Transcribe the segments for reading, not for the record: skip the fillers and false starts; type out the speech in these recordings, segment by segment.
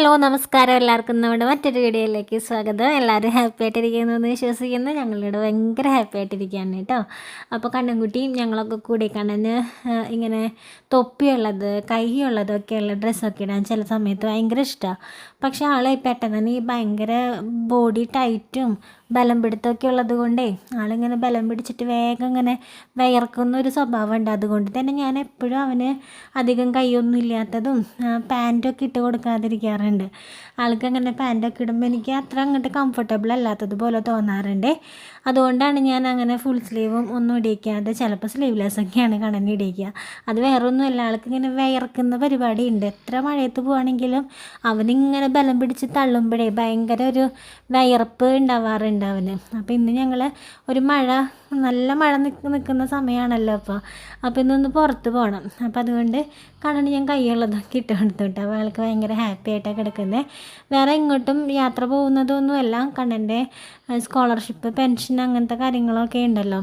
Hello നമസ്കാരം, എല്ലാവർക്കും നമ്മുടെ മറ്റൊരു വീഡിയോയിലേക്ക് സ്വാഗതം. എല്ലാവരും ഹാപ്പി ആയിട്ടിരിക്കുന്നു എന്ന് വിശ്വസിക്കുന്നു. ഞങ്ങളിവിടെ ഭയങ്കര ഹാപ്പി ആയിട്ടിരിക്കുകയാണ് കേട്ടോ. അപ്പോൾ കണ്ണൻകുട്ടിയും ഞങ്ങളൊക്കെ കൂടി കണ്ണന് ഇങ്ങനെ തൊപ്പിയുള്ളത് കൈയുള്ളതൊക്കെയുള്ള ഡ്രസ്സൊക്കെ ഇടാൻ ചില സമയത്ത് ഭയങ്കര ഇഷ്ടമാണ്. പക്ഷേ ആൾ പെട്ടെന്ന് തന്നെ ഈ ഭയങ്കര ബോഡി ടൈറ്റും ബലം പിടുത്തമൊക്കെ ഉള്ളത് കൊണ്ടേ ആളിങ്ങനെ ബലം പിടിച്ചിട്ട് വേഗം ഇങ്ങനെ വിയർക്കുന്ന ഒരു സ്വഭാവമുണ്ട്. അതുകൊണ്ട് തന്നെ ഞാൻ എപ്പോഴും അവന് അധികം കൈയൊന്നും ഇല്ലാത്തതും പാൻറ്റൊക്കെ ഇട്ട് കൊടുക്കാതിരിക്കാറുണ്ട്. ആൾക്കങ്ങനെ പാൻറ്റൊക്കെ ഇടുമ്പോൾ എനിക്ക് അത്ര അങ്ങോട്ട് കംഫർട്ടബിൾ അല്ലാത്തതുപോലെ തോന്നാറുണ്ട്. അതുകൊണ്ടാണ് ഞാൻ അങ്ങനെ ഫുൾ സ്ലീവും ഒന്നും ഇടിക്കാതെ ചിലപ്പോൾ സ്ലീവ്ലെസ്സൊക്കെയാണ് കണ്ണന് ഇടിക്കുക. അത് വേറെ ഒന്നുമല്ല, ആൾക്കിങ്ങനെ വിയർക്കുന്ന പരിപാടി ഉണ്ട്. എത്ര മഴയത്ത് പോവുകയാണെങ്കിലും അവനിങ്ങനെ ബലം പിടിച്ച് തള്ളുമ്പോഴേ ഭയങ്കര ഒരു വിയർപ്പ് ഉണ്ടാവാറുണ്ട് അവന്. അപ്പോൾ ഇന്ന് ഞങ്ങൾ ഒരു നല്ല മഴ നിൽക്കുന്ന സമയമാണല്ലോ. അപ്പോൾ ഇന്നൊന്ന് പുറത്ത് പോകണം. അപ്പോൾ അതുകൊണ്ട് കണ്ണന് ഞാൻ കൈയുള്ളതൊക്കെ ഇട്ട് കൊടുത്തു കേട്ടോ. അപ്പോൾ ആൾക്ക് ഭയങ്കര ഹാപ്പി ആയിട്ടാണ് കിടക്കുന്നത്. വേറെ ഇങ്ങോട്ടും യാത്ര പോകുന്നതൊന്നുമല്ല, കണ്ണൻ്റെ സ്കോളർഷിപ്പ് പെൻഷൻ അങ്ങനത്തെ കാര്യങ്ങളൊക്കെ ഉണ്ടല്ലോ.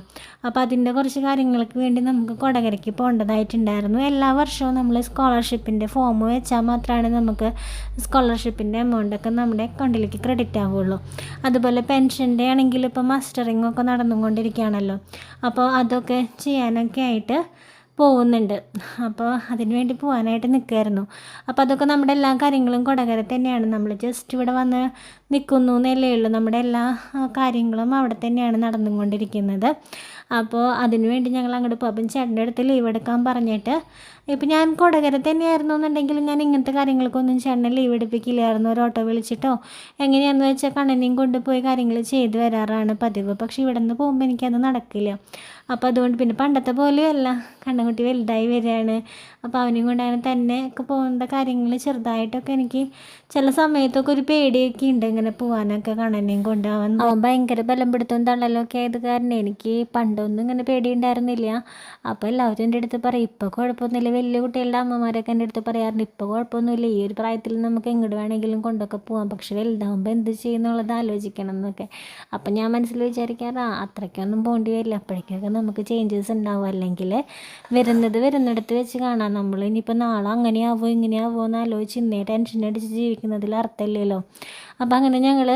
അപ്പോൾ അതിൻ്റെ കുറച്ച് കാര്യങ്ങൾക്ക് വേണ്ടി നമുക്ക് കൊടകരയ്ക്ക് പോകേണ്ടതായിട്ടുണ്ടായിരുന്നു. എല്ലാ വർഷവും നമ്മൾ സ്കോളർഷിപ്പിൻ്റെ ഫോം വെച്ചാൽ മാത്രമാണ് നമുക്ക് സ്കോളർഷിപ്പിൻ്റെ എമൗണ്ടൊക്കെ നമ്മുടെ അക്കൗണ്ടിലേക്ക് ക്രെഡിറ്റ് ആവുള്ളൂ. അതുപോലെ പെൻഷൻ്റെ ആണെങ്കിൽ ഇപ്പോൾ മസ്റ്ററിങ് ഒക്കെ നടന്നുകൊണ്ടിരിക്കുകയാണല്ലോ. അപ്പോൾ അതൊക്കെ ചെയ്യാനൊക്കെ ആയിട്ട് പോകുന്നുണ്ട്. അപ്പോൾ അതിന് വേണ്ടി പോകാനായിട്ട് നിൽക്കുമായിരുന്നു. അപ്പോൾ അതൊക്കെ നമ്മുടെ എല്ലാ കാര്യങ്ങളും കൊടകര തന്നെയാണ്. നമ്മൾ ജസ്റ്റ് ഇവിടെ വന്ന് നിൽക്കുന്നു എന്നല്ലേ ഉള്ളൂ. നമ്മുടെ എല്ലാ കാര്യങ്ങളും അവിടെ തന്നെയാണ് നടന്നുകൊണ്ടിരിക്കുന്നത്. അപ്പോൾ അതിന് വേണ്ടി ഞങ്ങൾ അങ്ങോട്ട് പോകും. അപ്പം ചേട്ടൻ്റെ അടുത്ത് ലീവ് എടുക്കാൻ പറഞ്ഞിട്ട്, ഇപ്പം ഞാൻ കൊടകര തന്നെയായിരുന്നു എന്നുണ്ടെങ്കിൽ ഞാൻ ഇങ്ങനത്തെ കാര്യങ്ങൾക്കൊന്നും ചേട്ടനെ ലീവ് എടുപ്പിക്കില്ലായിരുന്നു. ഒരു ഓട്ടോ വിളിച്ചിട്ടോ എങ്ങനെയാണെന്ന് വെച്ചാൽ കണ്ണനെയും കൊണ്ടുപോയി കാര്യങ്ങൾ ചെയ്തു വരാറാണ് പതിവ്. പക്ഷേ ഇവിടെ നിന്ന് പോകുമ്പോൾ എനിക്കത് നടക്കില്ല. അപ്പോൾ അതുകൊണ്ട് പിന്നെ പണ്ടത്തെ പോലെയല്ല, കണ്ണൻകുട്ടി വലുതായി വരികയാണ്. അപ്പോൾ അവനെയും കൊണ്ടാണ് തന്നെ ഒക്കെ പോകുന്ന കാര്യങ്ങൾ ചെറുതായിട്ടൊക്കെ എനിക്ക് ചില സമയത്തൊക്കെ ഒരു പേടിയൊക്കെ ഉണ്ട് ഇങ്ങനെ പോകാനൊക്കെ. കണ്ണനെയും കൊണ്ട് അവൻ ഭയങ്കര ബലം പിടുത്തവും തള്ളലൊക്കെ ആയത് കാരണം എനിക്ക് പണ്ടൊന്നും ഇങ്ങനെ പേടിയുണ്ടായിരുന്നില്ല. അപ്പോൾ എല്ലാവരും എൻ്റെ അടുത്ത് പറയും ഇപ്പോൾ കുഴപ്പമൊന്നുമില്ല. വലിയ കുട്ടികളുടെ അമ്മമാരൊക്കെ എൻ്റെ അടുത്ത് പറയാറുണ്ട് ഇപ്പോൾ കുഴപ്പമൊന്നുമില്ല, ഈ ഒരു പ്രായത്തിൽ നമുക്ക് എങ്ങോട്ട് വേണമെങ്കിലും കൊണ്ടൊക്കെ പോകാം, പക്ഷെ വലുതാകുമ്പോൾ എന്ത് ചെയ്യുന്നുള്ളത് ആലോചിക്കണം എന്നൊക്കെ. അപ്പം ഞാൻ മനസ്സിൽ വിചാരിക്കാറ് അത്രയ്ക്കൊന്നും പോകേണ്ടി വരില്ല, അപ്പോഴേക്കൊക്കെ നമുക്ക് ചേഞ്ചസ് ഉണ്ടാവും. അല്ലെങ്കിൽ വരുന്നിടത്ത് വെച്ച് കാണാം. നമ്മൾ ഇനിയിപ്പോൾ നാളെ അങ്ങനെയാവോ ഇങ്ങനെയാവോ എന്ന് ആലോചിച്ച് ഇന്നേ ടെൻഷൻ അടിച്ച് ജീവിക്കുന്നതിൽ അർത്ഥമില്ലല്ലോ. അപ്പോൾ അങ്ങനെ ഞങ്ങൾ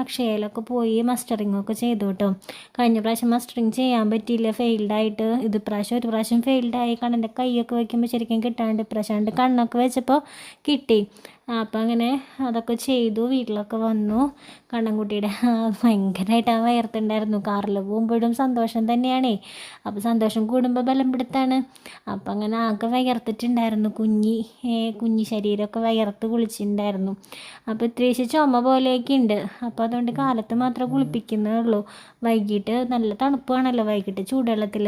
അക്ഷയയിലൊക്കെ പോയി മസ്റ്ററിങ്ങൊക്കെ ചെയ്തു കേട്ടോ. കഴിഞ്ഞ പ്രാവശ്യം മസ്റ്ററിങ് ചെയ്യാൻ പറ്റിയില്ല, ഫെയിൽഡായിട്ട്. ഇത് പ്രാവശ്യം ഒരു പ്രാവശ്യം ഫെയിൽഡായി. കണ്ണൻ്റെ കൈയൊക്കെ വയ്ക്കുമ്പോൾ ശരിക്കും കിട്ടാണ്ട്, ഇപ്രാവശ്യം കണ്ണൊക്കെ വെച്ചപ്പോൾ കിട്ടി. അപ്പം അങ്ങനെ അതൊക്കെ ചെയ്തു. വീട്ടിലൊക്കെ വന്നു. കണ്ണൻകുട്ടിയുടെ ഭയങ്കരമായിട്ട് വയർത്തുണ്ടായിരുന്നു. കാറിൽ പോകുമ്പോഴും സന്തോഷം തന്നെയാണേ. അപ്പോൾ സന്തോഷം കൂടുമ്പോൾ ബലം പിടുത്താണ്. അപ്പം അങ്ങനെ ആകെ വയർത്തിട്ടുണ്ടായിരുന്നു. കുഞ്ഞി ശരീരമൊക്കെ വയർത്ത് കുളിച്ചിട്ടുണ്ടായിരുന്നു. അപ്പോൾ ഇത്രയും ചുമ പോലെയൊക്കെ ഉണ്ട്. അപ്പോൾ അതുകൊണ്ട് കാലത്ത് മാത്രമേ കുളിപ്പിക്കുന്നേ ഉള്ളൂ. വൈകിട്ട് നല്ല തണുപ്പാണല്ലോ, വൈകിട്ട് ചൂടുവെള്ളത്തിൽ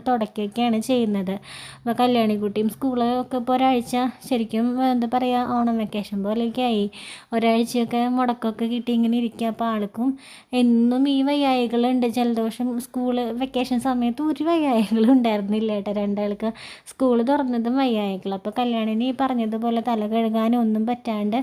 തുടയ്ക്കുകയൊക്കെയാണ് ചെയ്യുന്നത്. അപ്പോൾ കല്യാണിക്കുട്ടിയും സ്കൂളൊക്കെ ഇപ്പോൾ ഒരാഴ്ച ശരിക്കും എന്താ പറയുക, ഓണം വെക്കേഷൻ പോലെയൊക്കെ ആയി. ഒരാഴ്ചയൊക്കെ മുടക്കമൊക്കെ കിട്ടി ഇങ്ങനെ ഇരിക്കുക. അപ്പോൾ ആൾക്കും എന്നും ഈ വയ്യായികളുണ്ട്. ജലദോഷം സ്കൂള് വെക്കേഷൻ സമയത്ത് ഒരു വയ്യായികളും ഉണ്ടായിരുന്നില്ല കേട്ടോ. രണ്ടാൾക്ക് സ്കൂള് തുറന്നതും വയ്യായികൾ. അപ്പോൾ കല്യാണിന് ഈ പറഞ്ഞതുപോലെ തല കഴുകാനും ഒന്നും പറ്റാണ്ട്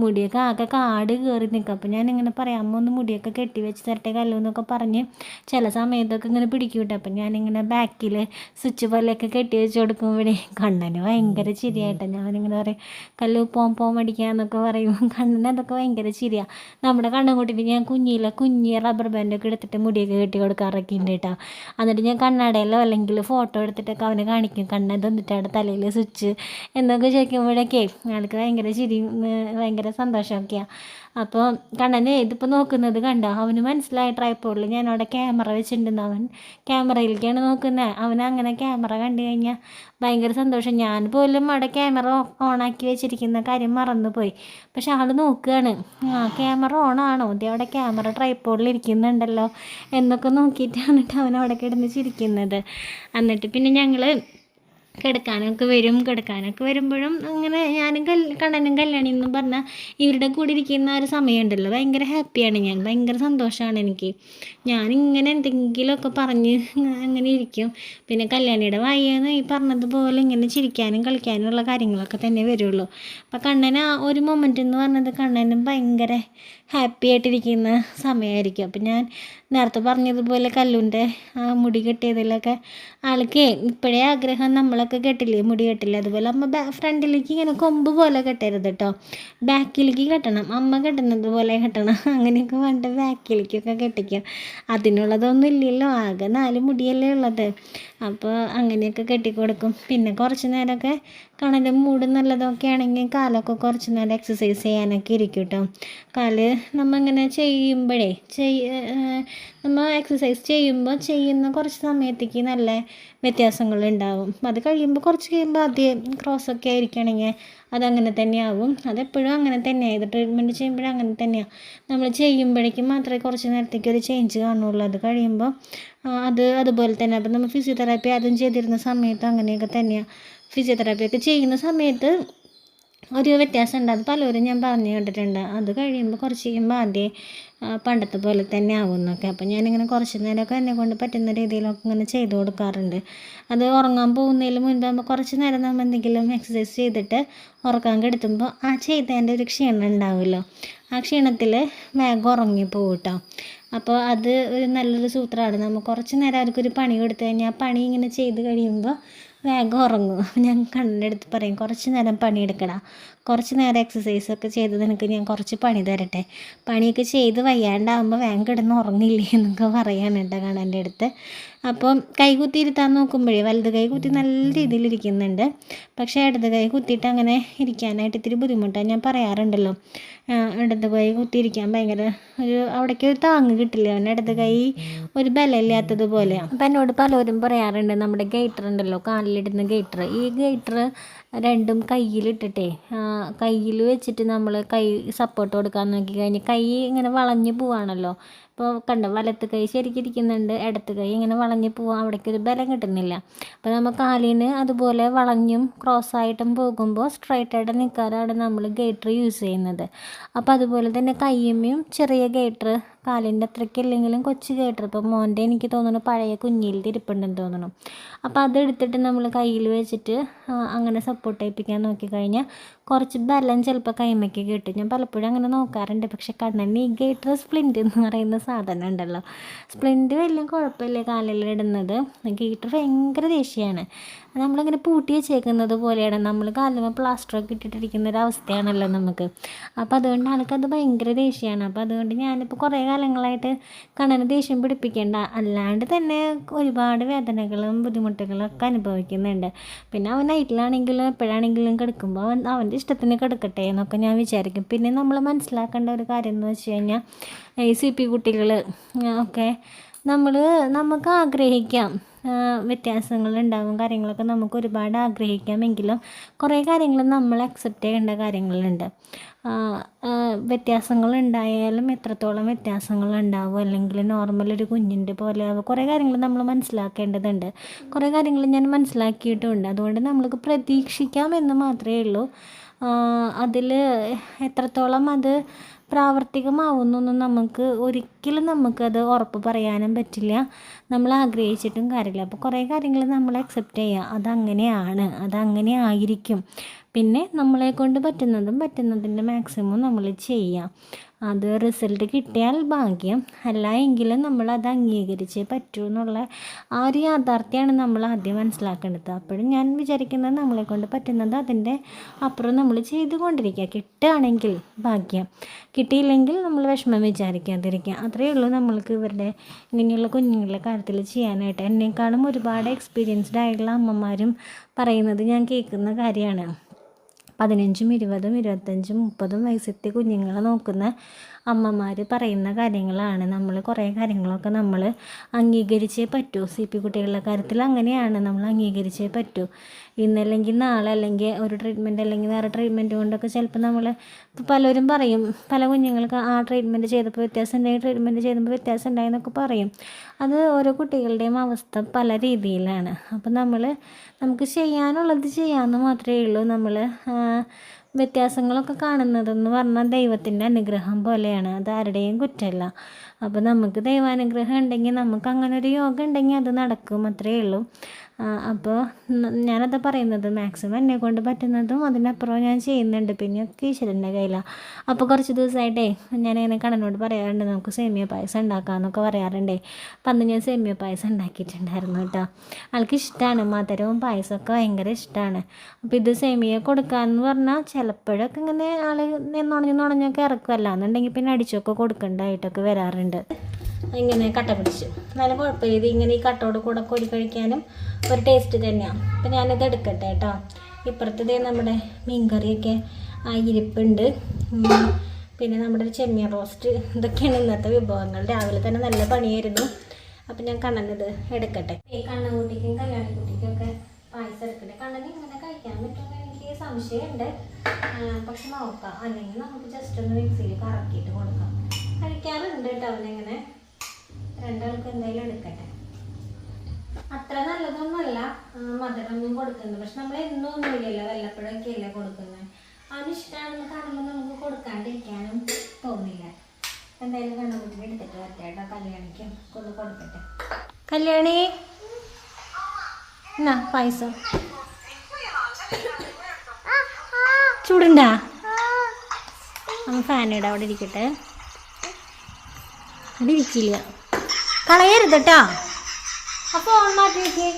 മുടിയൊക്കെ ആകെ കാട് കയറി നിൽക്കും. അപ്പോൾ ഞാനിങ്ങനെ പറയാം, അമ്മ ഒന്ന് മുടിയൊക്കെ കെട്ടി വെച്ച് തരട്ടെ കല്ലു എന്നൊക്കെ പറഞ്ഞ് ചില സമയത്തൊക്കെ ഇങ്ങനെ പിടിക്കും കേട്ടോ. അപ്പം ഞാനിങ്ങനെ ബാക്കിൽ സ്വിച്ച് പോലെയൊക്കെ കെട്ടി വെച്ച് കൊടുക്കുമ്പോഴേ കണ്ണന് ഭയങ്കര ചിരിയായിട്ടാണ്. ഞാനിങ്ങനെ പറയും കല്ലു പോം അടിക്കാന്നൊക്കെ പറയും. കണ്ണന് അതൊക്കെ ഭയങ്കര ചിരിയാണ്. നമ്മുടെ കണ്ണൻകുട്ടിക്ക് ഞാൻ കുഞ്ഞി റബ്ബർ ബാൻഡൊക്കെ എടുത്തിട്ട് മുടിയൊക്കെ കെട്ടി കൊടുക്കാറൊക്കെ ഉണ്ട് കേട്ടോ. എന്നിട്ട് ഞാൻ കണ്ണാടയിലോ അല്ലെങ്കിൽ ഫോട്ടോ എടുത്തിട്ടൊക്കെ അവനെ കാണിക്കും, കണ്ണൻ തന്നിട്ടാണ് തലയിൽ സ്വിച്ച് എന്നൊക്കെ ചോദിക്കുമ്പോഴൊക്കെ ആൾക്ക് ഭയങ്കര ചിരി, ഭയങ്കര സന്തോഷമൊക്കെയാണ്. അപ്പോൾ കണ്ണനെ ഇതിപ്പോൾ നോക്കുന്നത് കണ്ടോ, അവന് മനസ്സിലായി ട്രൈപ്പോഡിൽ ഞാൻ അവിടെ ക്യാമറ വെച്ചിട്ടുണ്ടെന്ന്. അവൻ ക്യാമറയിലേക്കാണ് നോക്കുന്നത്. അവനങ്ങനെ ക്യാമറ കണ്ടു കഴിഞ്ഞാൽ ഭയങ്കര സന്തോഷം. ഞാൻ പോലും അവിടെ ക്യാമറ ഓണാക്കി വെച്ചിരിക്കുന്ന കാര്യം മറന്നുപോയി. പക്ഷെ ആൾ നോക്കുകയാണ്, ക്യാമറ ഓണാണോ, ഇതേ അവിടെ ക്യാമറ ട്രൈപ്പോഡിൽ ഇരിക്കുന്നുണ്ടല്ലോ എന്നൊക്കെ നോക്കിയിട്ടാണ് അവൻ അവിടെ കിടന്ന് ചിരിക്കുന്നത്. എന്നിട്ട് പിന്നെ ഞങ്ങൾ കിടക്കാനൊക്കെ വരുമ്പോഴും അങ്ങനെ ഞാനും കണ്ണനും കല്യാണി എന്നും പറഞ്ഞാൽ ഇവരുടെ കൂടെ ഇരിക്കുന്ന ഒരു സമയമുണ്ടല്ലോ, ഭയങ്കര ഹാപ്പിയാണ് ഞാൻ, ഭയങ്കര സന്തോഷമാണ് എനിക്ക്. ഞാനിങ്ങനെ എന്തെങ്കിലുമൊക്കെ പറഞ്ഞ് അങ്ങനെ ഇരിക്കും. പിന്നെ കല്യാണിയുടെ വായെന്ന് ഈ പറഞ്ഞതുപോലെ ഇങ്ങനെ ചിരിക്കാനും കളിക്കാനും ഉള്ള കാര്യങ്ങളൊക്കെ തന്നെ വരുള്ളൂ. അപ്പം കണ്ണൻ ആ ഒരു മൊമെൻ്റ് എന്ന് പറഞ്ഞത് കണ്ണനും ഭയങ്കര ഹാപ്പി ആയിട്ടിരിക്കുന്ന സമയമായിരിക്കും. അപ്പം ഞാൻ നേരത്തെ പറഞ്ഞതുപോലെ കല്ലുൻ്റെ മുടി കെട്ടിയതിലൊക്കെ ആൾക്ക് ഇപ്പോഴേ ആഗ്രഹം നമ്മളൊക്കെ കെട്ടില്ലേ, മുടി കെട്ടില്ലേ, അതുപോലെ അമ്മ ഫ്രണ്ടിലേക്ക് ഇങ്ങനെ കൊമ്പ് പോലെ കെട്ടരുത് കേട്ടോ, ബാക്കിലേക്ക് കെട്ടണം, അമ്മ കെട്ടുന്നത് പോലെ കെട്ടണം. അങ്ങനെയൊക്കെ പണ്ട് ബാക്കിലേക്കൊക്കെ കെട്ടിക്കും. അതിനുള്ളതൊന്നും ഇല്ലല്ലോ, ആകെ 4 മുടിയല്ലേ ഉള്ളത്. അപ്പോൾ അങ്ങനെയൊക്കെ കെട്ടിക്കൊടുക്കും. പിന്നെ കുറച്ച് നേരമൊക്കെ കണലും മൂടും നല്ലതൊക്കെ ആണെങ്കിൽ കാലൊക്കെ കുറച്ച് നേരം എക്സസൈസ് ചെയ്യാനൊക്കെ ഇരിക്കും കേട്ടോ. കാല് നമ്മൾ ഇങ്ങനെ ചെയ്യുമ്പോഴേ നമ്മൾ എക്സസൈസ് ചെയ്യുന്ന കുറച്ച് സമയത്തേക്ക് നല്ല വ്യത്യാസങ്ങളുണ്ടാവും. അത് കഴിയുമ്പോൾ കുറച്ച് കഴിയുമ്പോൾ ആദ്യം ക്രോസൊക്കെ ആയിരിക്കുകയാണെങ്കിൽ അതങ്ങനെ തന്നെയാവും. അതെപ്പോഴും അങ്ങനെ തന്നെയാണ്. ഇത് ട്രീറ്റ്മെൻറ്റ് ചെയ്യുമ്പോഴും അങ്ങനെ തന്നെയാണ്. നമ്മൾ ചെയ്യുമ്പോഴേക്കും മാത്രമേ കുറച്ച് നേരത്തേക്ക് ഒരു ചേഞ്ച് കാണുള്ളൂ. അത് കഴിയുമ്പോൾ അതുപോലെ തന്നെ. അപ്പം നമ്മൾ ഫിസിയോതെറാപ്പി ആദ്യം ചെയ്തിരുന്ന സമയത്ത് അങ്ങനെയൊക്കെ തന്നെയാണ്. ഫിസിയോതെറാപ്പിയൊക്കെ ചെയ്യുന്ന സമയത്ത് ഒരു വ്യത്യാസം ഉണ്ട്. അത് പലരും ഞാൻ പറഞ്ഞു കേട്ടിട്ടുണ്ട്. അത് കഴിയുമ്പോൾ കുറച്ച് കഴിയുമ്പോൾ ആദ്യം പണ്ടത്തെ പോലെ തന്നെ ആവുമെന്നൊക്കെ. അപ്പം ഞാനിങ്ങനെ കുറച്ച് നേരമൊക്കെ എന്നെക്കൊണ്ട് പറ്റുന്ന രീതിയിലൊക്കെ ഇങ്ങനെ ചെയ്ത് കൊടുക്കാറുണ്ട്. അത് ഉറങ്ങാൻ പോകുന്നതിന് മുൻപാകുമ്പോൾ കുറച്ച് നേരം നമ്മൾ എന്തെങ്കിലും എക്സസൈസ് ചെയ്തിട്ട് ഉറക്കാൻ കിടത്തുമ്പോൾ ചെയ്തതിൻ്റെ ഒരു ക്ഷീണം ഉണ്ടാവുമല്ലോ, ആ ക്ഷീണത്തിൽ വേഗം ഉറങ്ങിപ്പോവും കേട്ടോ. അപ്പോൾ അത് ഒരു നല്ലൊരു സൂത്രമാണ്. നമ്മൾ കുറച്ച് നേരം അവർക്കൊരു പണി കൊടുത്തു കഴിഞ്ഞാൽ ആ പണി ഇങ്ങനെ ചെയ്ത് കഴിയുമ്പോൾ വേഗം ഉറങ്ങും. ഞാൻ കണ്ണിൻ്റെ അടുത്ത് പറയും, കുറച്ച് നേരം പണിയെടുക്കണം, കുറച്ച് നേരം എക്സസൈസൊക്കെ ചെയ്ത് നിനക്ക് ഞാൻ കുറച്ച് പണി തരട്ടെ, പണിയൊക്കെ ചെയ്ത് വയ്യാണ്ടാകുമ്പോൾ വേഗം കിടന്ന് ഉറങ്ങില്ലേ എന്നൊക്കെ പറയാനുണ്ട് കണ്ണൻ്റെ അടുത്ത്. അപ്പം കൈ കുത്തിയിരുത്താൻ നോക്കുമ്പോഴേ വലത് കൈ കുത്തി നല്ല രീതിയിൽ ഇരിക്കുന്നുണ്ട്, പക്ഷേ ഇടത് കൈ കുത്തിയിട്ട് അങ്ങനെ ഇരിക്കാനായിട്ട് ഇത്തിരി ബുദ്ധിമുട്ടാണ്. ഞാൻ പറയാറുണ്ടല്ലോ, ഇടത് കൈ കുത്തിയിരിക്കാൻ ഭയങ്കര അവിടേക്ക് ഒരു താങ്ങ് കിട്ടില്ല, അവൻ്റെ ഇടത് കൈ ഒരു ബലമില്ലാത്തതുപോലെയാണ്. അപ്പം എന്നോട് പലരും പറയാറുണ്ട്, നമ്മുടെ ഗൈറ്റർ ഉണ്ടല്ലോ, കാലിലിടുന്ന ഗൈറ്റർ, ഈ ഗൈറ്റർ രണ്ടും കയ്യിലിട്ടിട്ടേ കയ്യിൽ വെച്ചിട്ട് നമ്മൾ കൈ സപ്പോർട്ട് കൊടുക്കാൻ നോക്കി കഴിഞ്ഞാൽ കൈ ഇങ്ങനെ വളഞ്ഞു പോവാണല്ലോ. ഇപ്പോൾ കണ്ടോ, വലത്ത് കൈ ശരിക്കും ഇരിക്കുന്നുണ്ട്, ഇടത്ത് കൈ ഇങ്ങനെ വളഞ്ഞു പോവാൻ അവിടേക്കൊരു ബലം കിട്ടുന്നില്ല. അപ്പോൾ നമ്മൾ കാലിന് അതുപോലെ വളഞ്ഞും ക്രോസ്സായിട്ടും പോകുമ്പോൾ സ്ട്രൈറ്റായിട്ട് നിൽക്കാനാണ് നമ്മൾ ഗൈറ്റർ യൂസ് ചെയ്യുന്നത്. അപ്പോൾ അതുപോലെ തന്നെ കയ്യുമ്മയും ചെറിയ ഗൈറ്റർ, കാലിൻ്റെ അത്രയ്ക്ക് ഇല്ലെങ്കിലും കൊച്ചു ഗൈറ്റർ, ഇപ്പോൾ മോൻ്റെ എനിക്ക് തോന്നുന്നു പഴയ കുഞ്ഞിൽ ഇരിപ്പുണ്ടെന്ന് തോന്നുന്നു. അപ്പോൾ അതെടുത്തിട്ട് നമ്മൾ കയ്യിൽ വെച്ചിട്ട് അങ്ങനെ സപ്പോർട്ട് ചെയ്യിപ്പിക്കാൻ നോക്കിക്കഴിഞ്ഞാൽ കുറച്ച് ബലം ചിലപ്പോൾ കൈമയ്ക്ക് കിട്ടും. ഞാൻ പലപ്പോഴും അങ്ങനെ നോക്കാറുണ്ട്. പക്ഷെ കണ്ണന് ഈ ഗൈറ്റർ സ്പ്ലിൻ്റ് എന്ന് പറയുന്ന സാധനം ഉണ്ടല്ലോ, സ്പ്ലിൻ്റ് വലിയ കുഴപ്പമില്ല കാലിലിടുന്നത്, ഗൈറ്റർ ഭയങ്കര ദേഷ്യമാണ്. നമ്മളിങ്ങനെ പൂട്ടി വെച്ചേക്കുന്നത് പോലെയാണ്, നമ്മൾ കാലിൽ പ്ലാസ്റ്ററൊക്കെ ഇട്ടിട്ടിരിക്കുന്ന ഒരു അവസ്ഥയാണല്ലോ നമുക്ക്. അപ്പോൾ അതുകൊണ്ട് ആൾക്കത് ഭയങ്കര ദേഷ്യമാണ്. അപ്പോൾ അതുകൊണ്ട് ഞാനിപ്പോൾ കുറേ കാലങ്ങളായിട്ട് കണ്ണന് ദേഷ്യം പിടിപ്പിക്കേണ്ട, അല്ലാണ്ട് തന്നെ ഒരുപാട് വേദനകളും ബുദ്ധിമുട്ടുകളും ഒക്കെ അനുഭവിക്കുന്നുണ്ട്. പിന്നെ അവൻ നൈറ്റിലാണെങ്കിലും എപ്പോഴാണെങ്കിലും കിടക്കുമ്പോൾ അവൻ്റെ ഇഷ്ടത്തിന് കിടക്കട്ടെ എന്നൊക്കെ ഞാൻ വിചാരിക്കും. പിന്നെ നമ്മൾ മനസ്സിലാക്കേണ്ട ഒരു കാര്യം എന്ന് വെച്ച് കഴിഞ്ഞാൽ ഈ CP കുട്ടികൾ ഒക്കെ നമുക്ക് ആഗ്രഹിക്കാം, വ്യത്യാസങ്ങളുണ്ടാകും, കാര്യങ്ങളൊക്കെ നമുക്ക് ഒരുപാട് ആഗ്രഹിക്കാമെങ്കിലും കുറേ കാര്യങ്ങൾ നമ്മൾ അക്സെപ്റ്റ് ചെയ്യേണ്ട കാര്യങ്ങളുണ്ട്. വ്യത്യാസങ്ങളുണ്ടായാലും എത്രത്തോളം വ്യത്യാസങ്ങളുണ്ടാവും, അല്ലെങ്കിൽ നോർമൽ ഒരു കുഞ്ഞിൻ്റെ പോലെ കുറേ കാര്യങ്ങൾ നമ്മൾ മനസ്സിലാക്കേണ്ടതുണ്ട്. കുറേ കാര്യങ്ങൾ ഞാൻ മനസ്സിലാക്കിയിട്ടുമുണ്ട്. അതുകൊണ്ട് നമ്മൾക്ക് പ്രതീക്ഷിക്കാമെന്ന് മാത്രമേ ഉള്ളൂ. അതിൽ എത്രത്തോളം അത് പ്രാവർത്തികമാവുന്നൊന്നും ഒരിക്കലും നമുക്കത് ഉറപ്പ് പറയാനും പറ്റില്ല. നമ്മൾ ആഗ്രഹിച്ചിട്ടും കാര്യമില്ല. അപ്പോൾ കുറേ കാര്യങ്ങൾ നമ്മൾ അക്സെപ്റ്റ് ചെയ്യുക, അതങ്ങനെ ആയിരിക്കും. പിന്നെ നമ്മളെക്കൊണ്ട് പറ്റുന്നതിൻ്റെ മാക്സിമം നമ്മൾ ചെയ്യുക. അത് റിസൾട്ട് കിട്ടിയാൽ ഭാഗ്യം, അല്ല എങ്കിലും നമ്മളത് അംഗീകരിച്ചേ പറ്റൂ എന്നുള്ള ആ ഒരു യാഥാർത്ഥ്യമാണ് നമ്മൾ ആദ്യം മനസ്സിലാക്കേണ്ടത്. അപ്പോഴും ഞാൻ വിചാരിക്കുന്നത് നമ്മളെക്കൊണ്ട് പറ്റുന്നത് അതിൻ്റെ അപ്പുറം നമ്മൾ ചെയ്തുകൊണ്ടിരിക്കുക. കിട്ടുകയാണെങ്കിൽ ഭാഗ്യം, കിട്ടിയില്ലെങ്കിൽ നമ്മൾ വിഷമം വിചാരിക്കാതിരിക്കുക. അത്രയേ ഉള്ളൂ നമ്മൾക്ക് ഇങ്ങനെയുള്ള കുഞ്ഞുങ്ങളുടെ കാര്യത്തിൽ ചെയ്യാനായിട്ട്. എന്നെക്കാളും ഒരുപാട് എക്സ്പീരിയൻസ്ഡ് ആയിട്ടുള്ള അമ്മമാരും പറയുന്നത് ഞാൻ കേൾക്കുന്ന കാര്യമാണ്. 15, 20, 25, 30 വയസ്സെത്തിയ കുഞ്ഞുങ്ങളെ നോക്കുന്ന അമ്മമാർ പറയുന്ന കാര്യങ്ങളാണ്. നമ്മൾ കുറേ കാര്യങ്ങളൊക്കെ നമ്മൾ അംഗീകരിച്ചേ പറ്റൂ. CP കുട്ടികളുടെ കാര്യത്തിൽ അങ്ങനെയാണ്, നമ്മൾ അംഗീകരിച്ചേ പറ്റൂ. ഇന്നല്ലെങ്കിൽ നാളെ, അല്ലെങ്കിൽ ഒരു ട്രീറ്റ്മെൻറ്റ് അല്ലെങ്കിൽ വേറെ ട്രീറ്റ്മെൻറ്റ് കൊണ്ടൊക്കെ ചിലപ്പോൾ പലരും പറയും, പല കുഞ്ഞുങ്ങൾക്ക് ആ ട്രീറ്റ്മെൻറ്റ് ചെയ്തപ്പോൾ വ്യത്യാസം ഉണ്ടായി, ട്രീറ്റ്മെൻറ്റ് ചെയ്തപ്പോൾ വ്യത്യാസം ഉണ്ടായി എന്നൊക്കെ പറയും. അത് ഓരോ കുട്ടികളുടെയും അവസ്ഥ പല രീതിയിലാണ്. അപ്പോൾ നമുക്ക് ചെയ്യാനുള്ളത് ചെയ്യാമെന്ന് മാത്രമേ ഉള്ളൂ. വ്യത്യാസങ്ങളൊക്കെ കാണുന്നതെന്ന് പറഞ്ഞാൽ ദൈവത്തിൻ്റെ അനുഗ്രഹം പോലെയാണ്, അത് ആരുടെയും കുറ്റമല്ല. അപ്പോൾ നമുക്ക് ദൈവാനുഗ്രഹം ഉണ്ടെങ്കിൽ, നമുക്ക് അങ്ങനെ ഒരു യോഗം ഉണ്ടെങ്കിൽ അത് നടക്കും, അത്രയേ ഉള്ളൂ. അപ്പോൾ ഞാനത് പറയുന്നത് മാക്സിമം എന്നെ കൊണ്ട് പറ്റുന്നതും അതിനപ്പുറം ഞാൻ ചെയ്യുന്നുണ്ട്. പിന്നെ ഒക്കെ ഈശ്വരൻ്റെ കയ്യിലാണ്. അപ്പോൾ കുറച്ച് ദിവസമായിട്ടേ ഞാനിങ്ങനെ കണ്ണനോട് പറയാറുണ്ട് നമുക്ക് സേമിയ പായസം ഉണ്ടാക്കാമെന്നൊക്കെ പറയാറുണ്ടേ. അപ്പം അന്ന് ഞാൻ സേമിയ പായസം ഉണ്ടാക്കിയിട്ടുണ്ടായിരുന്നു കേട്ടോ. ആൾക്ക് ഇഷ്ടമാണ്, മധുരവും പായസമൊക്കെ ഭയങ്കര ഇഷ്ടമാണ്. അപ്പോൾ ഇത് സേമിയ കൊടുക്കാമെന്ന് പറഞ്ഞാൽ ചിലപ്പോഴൊക്കെ ഇങ്ങനെ ആൾ നുണഞ്ഞൊക്കെ ഇറക്കുമല്ല എന്നുണ്ടെങ്കിൽ പിന്നെ അടിച്ചൊക്കെ കൊടുക്കേണ്ടതായിട്ടൊക്കെ വരാറുണ്ട്. ഇങ്ങനെ കട്ട പിടിച്ചു നല്ല കുഴപ്പമില്ല. ഇത് ഇങ്ങനെ ഈ കട്ടോട് കൂടെ കോരി കഴിക്കാനും ഒരു ടേസ്റ്റ് തന്നെയാണ്. അപ്പം ഞാനിത് എടുക്കട്ടെ കേട്ടോ. ഇപ്പുറത്തത് നമ്മുടെ മീൻകറിയൊക്കെ ഇരിപ്പുണ്ട്. പിന്നെ നമ്മുടെ ഒരു ചെമ്മീൻ റോസ്റ്റ്, ഇതൊക്കെയാണ് ഇന്നത്തെ വിഭവങ്ങൾ. രാവിലെ തന്നെ നല്ല പണിയായിരുന്നു. അപ്പം ഞാൻ കണ്ണനിത് എടുക്കട്ടെ. ഈ കണ്ണൻകുട്ടിക്കും കല്യാണിക്കുട്ടിക്കും ഒക്കെ പായസം എടുക്കട്ടെ. കണ്ണന് ഇങ്ങനെ കഴിക്കാൻ പറ്റുമെന്ന് എനിക്ക് സംശയമുണ്ട്. പക്ഷെ നോക്കാം, അല്ലെങ്കിൽ നമുക്ക് ജസ്റ്റ് ഒന്ന് മിക്സിയിൽ കറക്കിയിട്ട് കൊടുക്കാം. കഴിക്കാറുണ്ട് കേട്ടോ അവനിങ്ങനെ. രണ്ടാൾക്ക് എന്തായാലും എടുക്കട്ടെ. അത്ര നല്ലതൊന്നുമല്ല മധുരമൊന്നും കൊടുക്കുന്നത്. പക്ഷെ നമ്മൾ എന്നും ഒന്നുമില്ലല്ലോ, വല്ലപ്പോഴൊക്കെ അല്ലേ കൊടുക്കുന്നത്. അവന് ഇഷ്ടമാണെന്ന് കാണുമ്പോൾ നമുക്ക് കൊടുക്കാണ്ടിരിക്കാനും തോന്നില്ല. എന്തായാലും കണ്ണുകുട്ടിനെ എടുത്തിട്ട് വരട്ടെ. കല്യാണിക്കും കൊണ്ട് കൊടുക്കട്ടെ. കല്യാണി എന്നാ പായസം ചൂടുണ്ടാ? നമ്മൾ ഫാനിടെ അവിടെ ഇരിക്കട്ടെ. അവിടെ ഇരിക്കില്ല, കളയരുത് കേട്ടോ. അപ്പോൾ ഓൺ മാറ്റി വെക്കേ.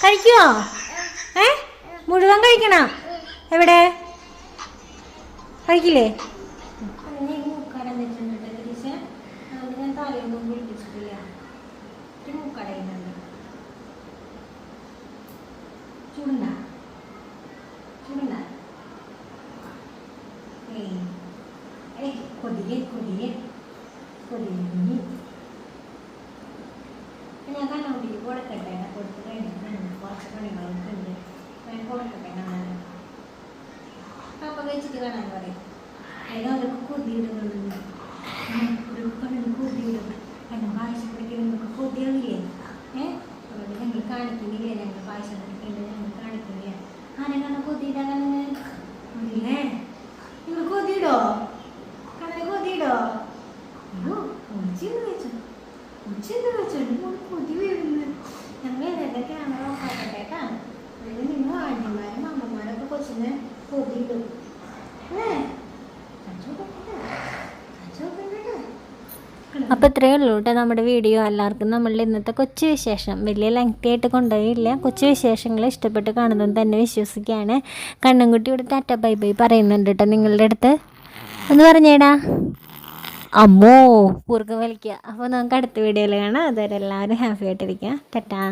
കഴിക്കുമോ? മുഴുവൻ കഴിക്കണം. എവിടെ കഴിക്കില്ലേ? മൂക്കട വെച്ചിട്ടുണ്ട് തിരിച്ച്. അതുകൊണ്ട് ഞാൻ തലയൊന്നും പിടിപ്പിച്ചിട്ടില്ല. മൂക്കടയുന്നുണ്ട്. ചൂടുണ്ടാ? ചൂടുണ്ടാ? കൊതിയെ കൊതിയെ കൊതിയെ. ഞാൻ കണ്ണുകുട്ടിക്ക് കൊടുക്കട്ടെ. കൊടുത്ത് കഴിഞ്ഞിട്ടുണ്ട്, കുറച്ച് പണികളൊക്കെ ഉണ്ട്. ഞാൻ കൊടുക്കട്ടെ കാണാൻ. അപ്പം വെച്ചിട്ട് കാണാൻ പറയും. അതിനൊക്കെ കൊതിയിടുന്നുണ്ട്. കൊതിയിടും. കണ്ണം പായസം കുടിക്കുന്നതൊക്കെ കൊതിയാവില്ലേ? അതുകൊണ്ട് ഞങ്ങൾ കാണിക്കുന്നില്ലേ? ഞങ്ങൾ പായസം കുടിക്കേണ്ടത് ഞങ്ങൾ കാണിക്കുന്നില്ല. ആരെ കാണാൻ കൊതിയിടാൻ ഇല്ലേ? നിങ്ങൾ കൊതിയിടോ? കണ്ണനെ കൊതിയിടോ? ഉച്ചയെന്ന് വെച്ചോ, ഉച്ചയെന്ന് വെച്ചോ കൊതി വരുന്നത്. ഞങ്ങൾ ഏതൊക്കെ ക്യാമറ നോക്കാട്ടെ കേട്ടാ. അതിന് നിങ്ങൾ ആന്റിമാരും അമ്മമാരൊക്കെ കൊച്ചിനെ കൊതിയിടും. അപ്പോൾ ഇത്രയേ ഉള്ളൂ കേട്ടോ നമ്മുടെ വീഡിയോ. എല്ലാവർക്കും നമ്മളുടെ ഇന്നത്തെ കൊച്ചു വിശേഷം വലിയ ലെങ്തി ആയിട്ട് കൊണ്ടുപോയില്ല. കൊച്ചു വിശേഷങ്ങൾ ഇഷ്ടപ്പെട്ട് കാണുന്നത് തന്നെ വിശ്വസിക്കുകയാണ്. കണ്ണൻകുട്ടി ഇവിടെ ടാറ്റ ബൈ ബൈ പറയുന്നുണ്ട് കേട്ടോ നിങ്ങളുടെ അടുത്ത്. ഒന്ന് പറഞ്ഞേടാ. അമ്മോ കുറുക്ക് വലിക്കുക. അപ്പോൾ നമുക്ക് അടുത്ത വീഡിയോയിൽ കാണാം. അതുവരെ എല്ലാവരും ഹാപ്പി ആയിട്ടിരിക്കുക. ടാറ്റാ.